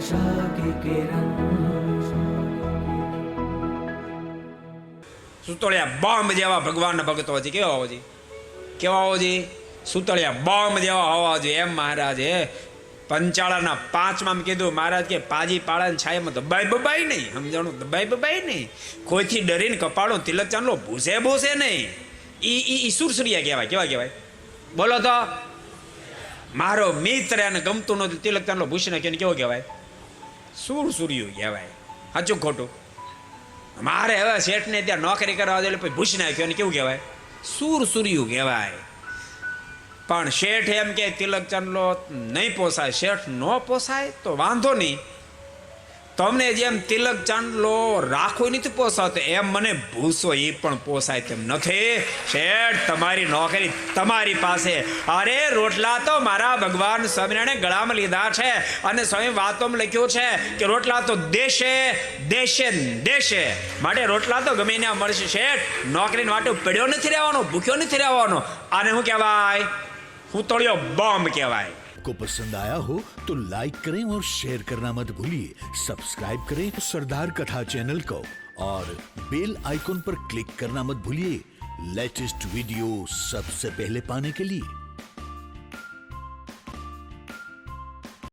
आशा की किरण। સુતળિયા બોમ્બ જેવા ભગવાનના ભક્તો છે. કેવા હોવો જોઈએ? કેવા હોવો જોઈએ? સુતળિયા બોમ્બ જેવા હોવા જોઈએ. એમ મહારાજે પંચાળાના 5માં કીધું. મહારાજ કે પાજી પાળાની છાયામાં દબાઈ બબાઈ નહીં. સમજાણું? દબાઈ બબાઈ નહીં. કોઈથી ડરીને કપાળો તિલક ચાંદલો ભૂસે ભૂસે નહીં. ઈ સુરસુરિયા કહેવાય. કેવા કહેવાય? બોલો તો. મારો મિત્ર એને ગમતું નતું તિલક ચાંદલો ભૂસી નાખ્યો. કેવો કહેવાય? સુરસુરિયું કહેવાય. સાચું ખોટું? મારે હવે શેઠને ત્યાં નોકરી કરવા દે પછી ભૂસી નાખ્યો અને કેવું કહેવાય? સુરસુરિયું કહેવાય. પણ શેઠ એમ કે તિલક ચાંદલો નહીં પોસાય. શેઠ ન પોસાય તો વાંધો નહીં. તમને જેમ તિલક ચાંદલો રાખવો નથી પોસાતો એમ મને ભૂસો એ પણ પોસાય તેમ નથી. શેઠ તમારી નોકરી તમારી પાસે. અરે રોટલા તો મારા ભગવાન સ્વામિનારાયણે ગળામાં લીધા છે અને સ્વામી વાતોમાં લખ્યું છે કે રોટલા તો દેશે દેશે દેશે માટે રોટલા તો ગમે ત્યાં મળશે. શેઠ નોકરીને માટે પડ્યો નથી રહેવાનો, ભૂખ્યો નથી રહેવાનો. આને શું કહેવાય? સુતળિયો બોમ્બ કહેવાય. को पसंद आया हो तो लाइक करें और शेयर करना मत भूलिए. सब्सक्राइब करें सरदार कथा चैनल को और बेल आइकॉन पर क्लिक करना मत भूलिए लेटेस्ट वीडियो सबसे पहले पाने के लिए.